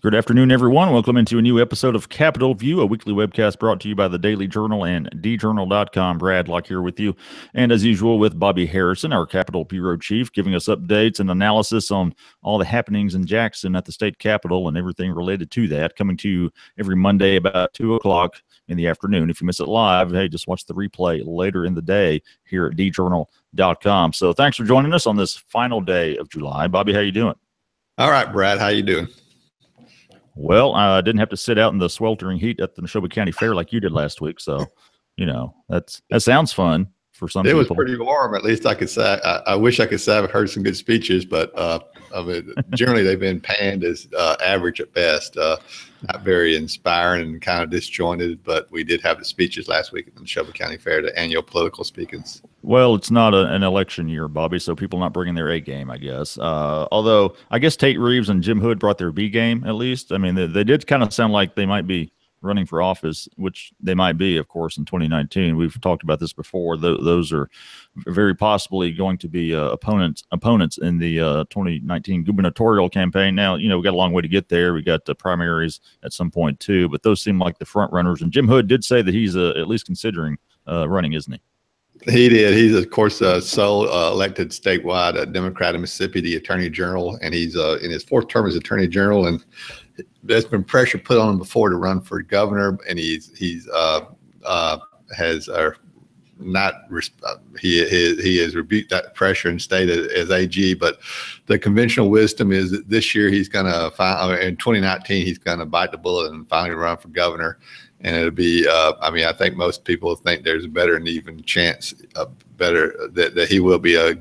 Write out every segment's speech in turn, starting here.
Good afternoon, everyone. Welcome into a new episode of Capitol View, a weekly webcast brought to you by the Daily Journal and djournal.com. Brad Locke here with you. And as usual, with Bobby Harrison, our Capitol Bureau Chief, giving us updates and analysis on all the happenings in Jackson at the state capitol and everything related to that, coming to you every Monday about 2 o'clock in the afternoon. If you miss it live, hey, just watch the replay later in the day here at djournal.com. So thanks for joining us on this final day of July. Bobby, how you doing? All right, Brad, how you doing? Well, I didn't have to sit out in the sweltering heat at the Neshoba County Fair like you did last week. So, that sounds fun for some people. It was pretty warm. At least I could say. I wish I could say I've heard some good speeches, but generally they've been panned as average at best. Not very inspiring and kind of disjointed. But we did have the speeches last week at the Neshoba County Fair, the annual political speakings. Well, it's not an election year, Bobby, so people not bringing their A game, I guess. Although I guess Tate Reeves and Jim Hood brought their B game, at least. I mean, they did kind of sound like they might be running for office, which they might be, of course, in 2019. We've talked about this before. Those are very possibly going to be opponents in the 2019 gubernatorial campaign. Now, we got a long way to get there. We got the primaries at some point, too, but those seem like the front runners. And Jim Hood did say that he's at least considering running, isn't he? He did. He's, of course, sole elected statewide Democrat in Mississippi, the Attorney General, and he's in his fourth term as Attorney General. And there's been pressure put on him before to run for governor, and he has rebuked that pressure and stayed as AG. But the conventional wisdom is that this year he's going to in 2019 he's going to bite the bullet and finally run for governor. And it'll be, I think most people think there's a better and even chance, that he will be the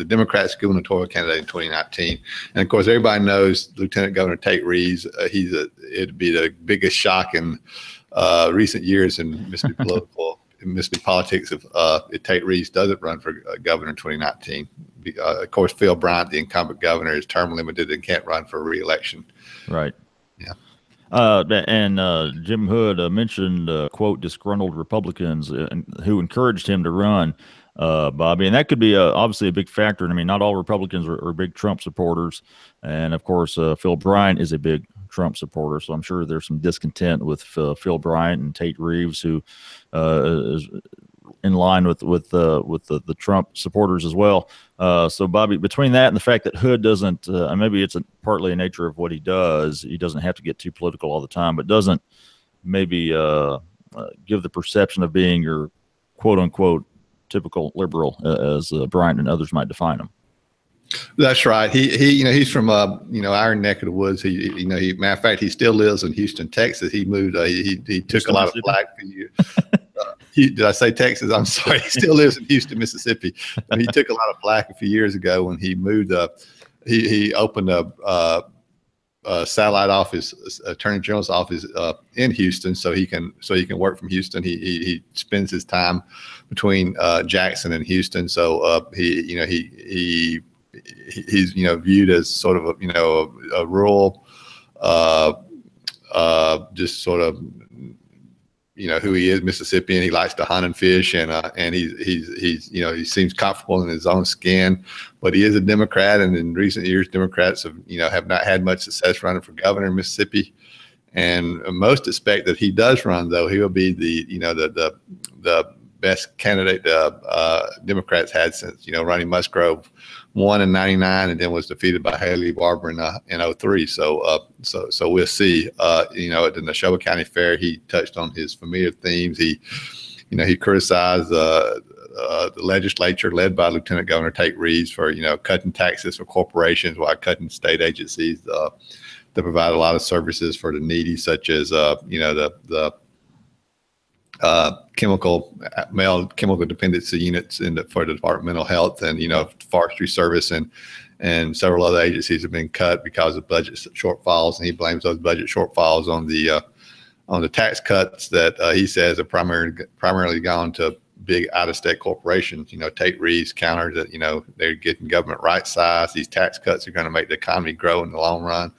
Democrats' gubernatorial candidate in 2019. And of course, everybody knows Lieutenant Governor Tate Reeves. It'd be the biggest shock in recent years in Mississippi politics if Tate Reeves doesn't run for governor in 2019. Of course, Phil Bryant, the incumbent governor, is term limited and can't run for re-election. Right. Yeah. And Jim Hood mentioned, quote, disgruntled Republicans who encouraged him to run, Bobby. And that could be obviously a big factor. And I mean, not all Republicans are big Trump supporters. And of course, Phil Bryant is a big Trump supporter. So I'm sure there's some discontent with Phil Bryant and Tate Reeves, who is in line with the Trump supporters as well. So Bobby, between that and the fact that Hood doesn't, maybe it's partly a nature of what he does. He doesn't have to get too political all the time, but doesn't maybe give the perception of being your quote unquote typical liberal, as Bryant and others might define him. That's right. He's from our neck of the woods. Matter of fact, he still lives in Houston, Texas. He moved. He took a lot of flack for you. Did I say Texas? I'm sorry. He still lives in Houston, Mississippi. And he took a lot of flack a few years ago when he moved up. He opened a satellite office, Attorney General's office in Houston, so he can work from Houston. He spends his time between Jackson and Houston, so he's viewed as sort of a rural, just sort of who he is, Mississippian. He likes to hunt and fish, and he seems comfortable in his own skin. But he is a Democrat, and in recent years, Democrats have not had much success running for governor in Mississippi. And most expect that he does run, though he will be the best candidate Democrats had since Ronnie Musgrove won in '99 and then was defeated by Haley Barbour in '03. So we'll see. At the Neshoba County Fair, he touched on his familiar themes. He criticized the legislature led by Lieutenant Governor Tate Reeves for cutting taxes for corporations while cutting state agencies that provide a lot of services for the needy, such as the male chemical dependency units for the Department of Mental Health, and Forestry Service and several other agencies have been cut because of budget shortfalls, and he blames those budget shortfalls on the tax cuts that he says are primarily gone to big out-of-state corporations. Tate Reeves countered that they're getting government right size. These tax cuts are going to make the economy grow in the long run.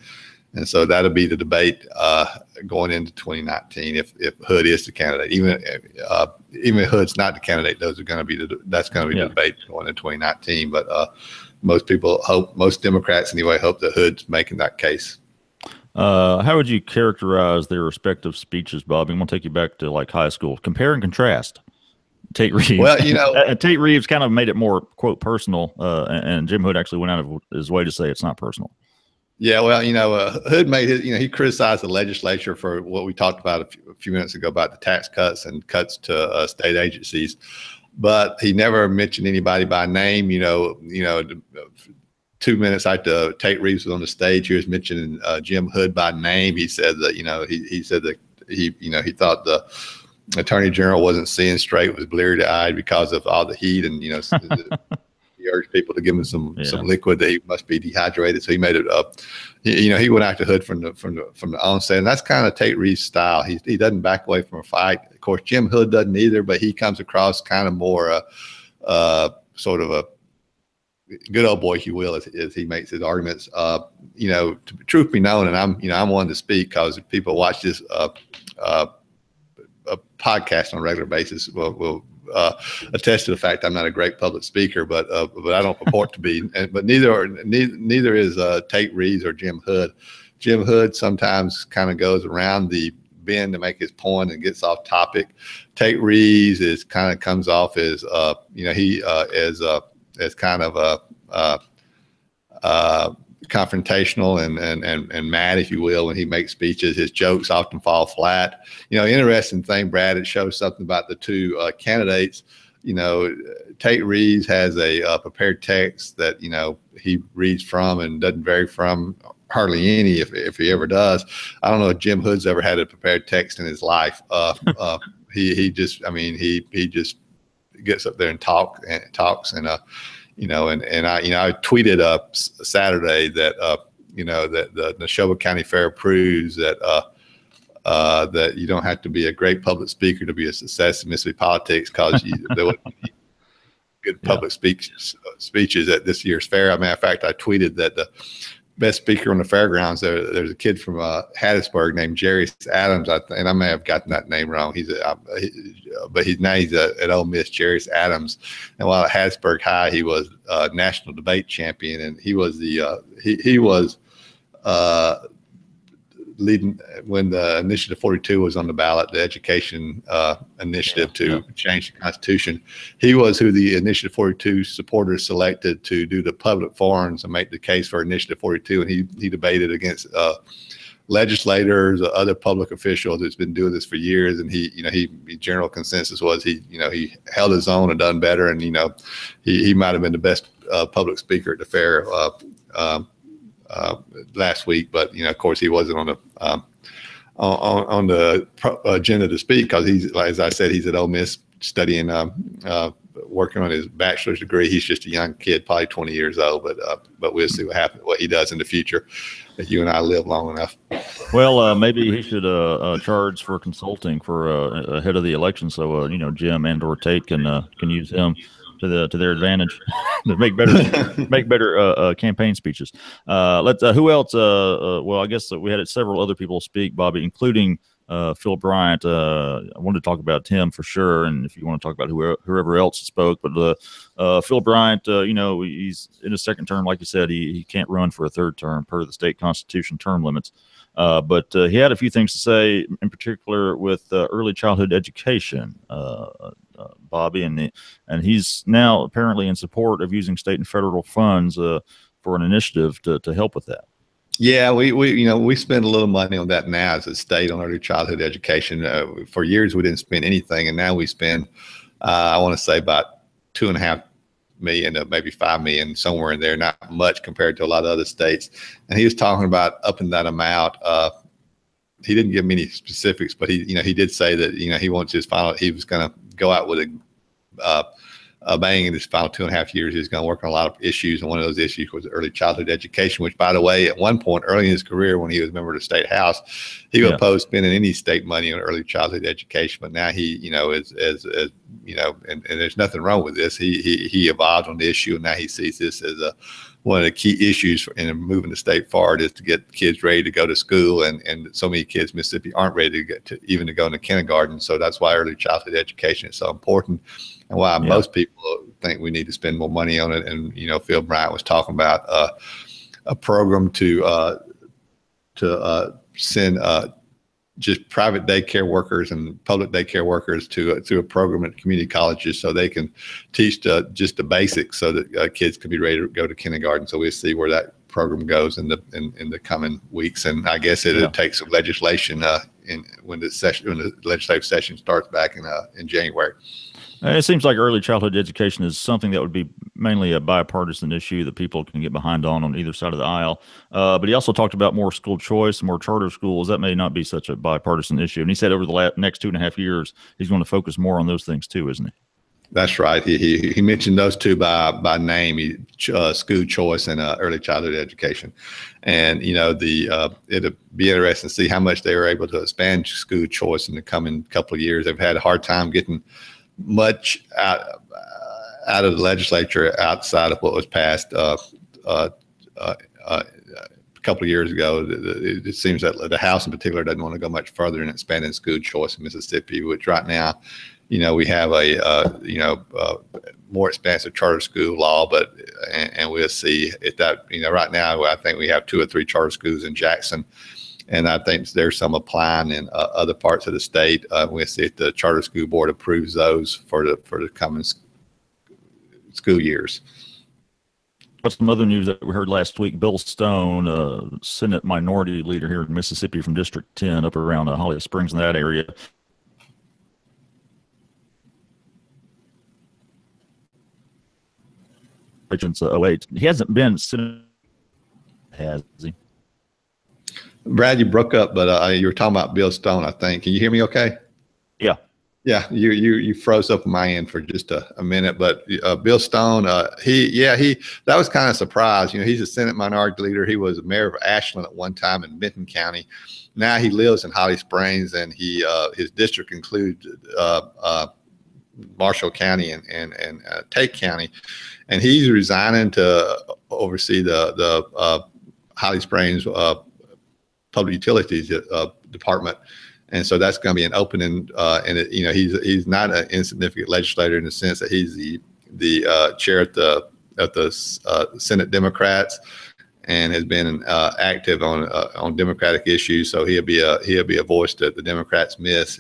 And so that'll be the debate going into 2019 if Hood is the candidate. Even if Hood's not the candidate, that's going to be the debate going into 2019. But most people hope, most Democrats anyway, hope that Hood's making that case. How would you characterize their respective speeches, Bobby? I'm going to take you back to like high school. Compare and contrast. Tate Reeves. Well, Tate Reeves kind of made it more, quote, personal, and Jim Hood actually went out of his way to say it's not personal. Yeah, well, Hood made his, he criticized the legislature for what we talked about a few minutes ago about the tax cuts and cuts to state agencies, but he never mentioned anybody by name. 2 minutes after Tate Reeves was on the stage, he was mentioning Jim Hood by name. He said that, he said that he thought the Attorney General wasn't seeing straight, was bleary-eyed because of all the heat, and he urged people to give him some liquid that he must be dehydrated. So he made it up. He went after Hood from the onset, and that's kind of Tate Reeves' style. He doesn't back away from a fight. Of course, Jim Hood doesn't either, but he comes across kind of more sort of a good old boy, if you will, as he makes his arguments. Truth be known, and I'm one to speak because people watch this a podcast on a regular basis will attest to the fact I'm not a great public speaker, but I don't purport to be. But neither is Tate Reeves or Jim Hood. Jim Hood sometimes kind of goes around the bend to make his point and gets off topic. Tate Reeves is kind of comes off as as kind of confrontational and mad, if you will, when he makes speeches. His jokes often fall flat. Interesting thing, Brad, it shows something about the two candidates. Tate Reeves has a prepared text that, he reads from and doesn't vary from hardly any, if he ever does. I don't know if Jim Hood's ever had a prepared text in his life. He just gets up there and talks and I tweeted Saturday that that the Neshoba County Fair proves that that you don't have to be a great public speaker to be a success in Mississippi politics, because there would be good public speeches at this year's fair. As a matter of fact, I tweeted that the best speaker on the fairgrounds, there's a kid from Hattiesburg named Jerry Adams, and I may have gotten that name wrong. But he's at Ole Miss, Jerry Adams. And while at Hattiesburg High, he was national debate champion, and he was he was leading when the Initiative 42 was on the ballot, the education initiative to change the Constitution. He was who the Initiative 42 supporters selected to do the public forums and make the case for Initiative 42. And he debated against legislators, other public officials that's been doing this for years. And he general consensus was he held his own and done better. And, he might've been the best public speaker at the fair last week, but of course he wasn't on the agenda to speak, because he's, as I said, he's at Ole Miss studying, working on his bachelor's degree. He's just a young kid, probably 20 years old, but we'll see what he does in the future if you and I live long enough. Well, maybe he should charge for consulting for ahead of the election, so Jim and/or Tate can use him to their advantage to make better campaign speeches. Who else? Well, I guess we had several other people speak, Bobby, including Phil Bryant. I wanted to talk about him for sure, and if you want to talk about whoever else spoke, but Phil Bryant, he's in his second term, like you said, he can't run for a third term per the state constitution term limits. But he had a few things to say, in particular with early childhood education, Bobby, and he's now apparently in support of using state and federal funds for an initiative to help with that. Yeah, we spend a little money on that now as a state on early childhood education. For years, we didn't spend anything, and now we spend, I want to say, about $2.5 million to maybe $5 million, somewhere in there. Not much compared to a lot of other states. And he was talking about upping that amount. He didn't give me any specifics, but he did say that he wants he was going to go out with a bang in his final 2.5 years. He's going to work on a lot of issues, and one of those issues was early childhood education, which, by the way, at one point early in his career, when he was a member of the state house, he would oppose spending any state money on early childhood education. But now he, and there's nothing wrong with this. He evolved on the issue, and now he sees this as one of the key issues in moving the state forward, is to get kids ready to go to school, and so many kids in Mississippi aren't ready to get to go into kindergarten. So that's why early childhood education is so important, and why most people think we need to spend more money on it. And, Phil Bryant was talking about a program to send just private daycare workers and public daycare workers to a program at community colleges so they can teach just the basics so that kids can be ready to go to kindergarten. So we'll see where that program goes in the coming weeks. And I guess it'll take some legislation when the legislative session starts back in January. It seems like early childhood education is something that would be mainly a bipartisan issue that people can get behind on either side of the aisle. But he also talked about more school choice, more charter schools. That may not be such a bipartisan issue. And he said over the next 2.5 years, he's going to focus more on those things too, isn't he? That's right. He mentioned those two by name, school choice and early childhood education. And, it'll be interesting to see how much they were able to expand school choice in the coming couple of years. They've had a hard time getting much out of the legislature outside of what was passed a couple of years ago. It seems that the House in particular doesn't want to go much further in expanding school choice in Mississippi, which right now, we have a more expansive charter school law, and we'll see if that, right now I think we have 2 or 3 charter schools in Jackson. And I think there's some applying in other parts of the state. We'll see if the charter school board approves those for the coming school years. What's some other news that we heard last week? Bill Stone, Senate minority leader here in Mississippi from District 10 up around Holly Springs in that area. He hasn't been Senate, has he? Brad, you broke up, but you were talking about Bill Stone, I think. Can you hear me okay? Yeah. Yeah, you froze up on my end for just a minute, but Bill Stone, that was kind of a surprise. He's a Senate minority leader. He was mayor of Ashland at one time in Benton County. Now he lives in Holly Springs, and his district includes Marshall County and Tate County, and he's resigning to oversee the Holly Springs Public Utilities Department. And so that's going to be an opening, and he's not an insignificant legislator in the sense that he's the chair at the Senate Democrats, and has been active on Democratic issues. So he'll be a voice that the Democrats miss.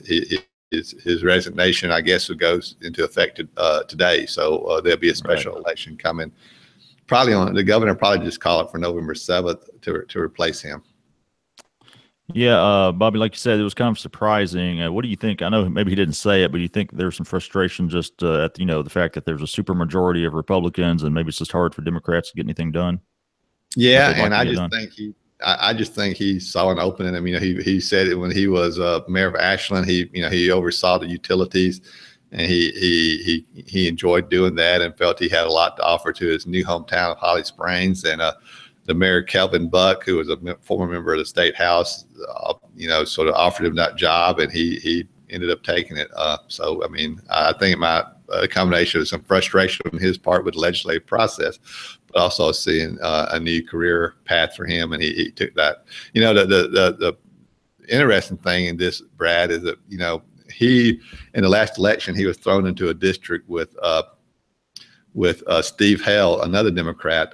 His resignation, I guess, goes into effect today. So there'll be a special election coming. The governor just call it for November 7th to replace him. Yeah, Bobby, like you said, it was kind of surprising. What do you think? I know maybe he didn't say it, but do you think there's some frustration just at the fact that there's a supermajority of Republicans and maybe it's just hard for Democrats to get anything done? Yeah, and I just think he saw an opening. I mean, he said it when he was mayor of Ashland. He oversaw the utilities, and he enjoyed doing that and felt he had a lot to offer to his new hometown of Holly Springs. And the mayor, Kelvin Buck, who was a former member of the state house, sort of offered him that job, and he ended up taking it. So, I mean, I think a combination of some frustration on his part with the legislative process, but also seeing a new career path for him, and he took that. The interesting thing in this, Brad, is that he, in the last election, he was thrown into a district with Steve Hale, another Democrat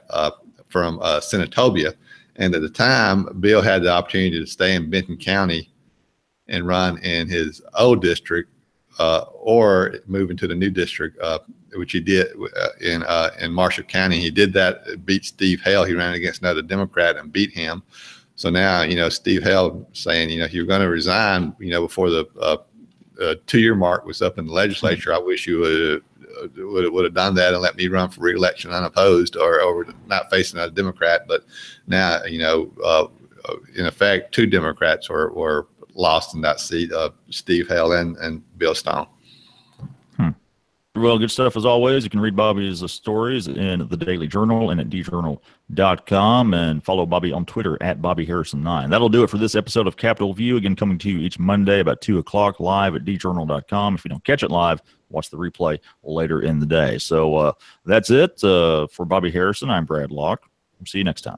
from Senatobia. And at the time, Bill had the opportunity to stay in Benton County and run in his old district, or move into the new district, which he did in Marshall County. He did that, beat Steve Hale. He ran against another Democrat and beat him. So now, Steve Hale saying, if you're going to resign, before the 2-year mark was up in the legislature, I wish you would have done that and let me run for re-election unopposed, or not facing a Democrat. But now, in effect, 2 Democrats were lost in that seat, Steve Hale and Bill Stone. Well, good stuff as always. You can read Bobby's stories in the Daily Journal and at djournal.com, and follow Bobby on Twitter at BobbyHarrison9. That'll do it for this episode of Capitol View. Again, coming to you each Monday about 2 o'clock live at djournal.com. If you don't catch it live, watch the replay later in the day. So that's it for Bobby Harrison. I'm Brad Locke. See you next time.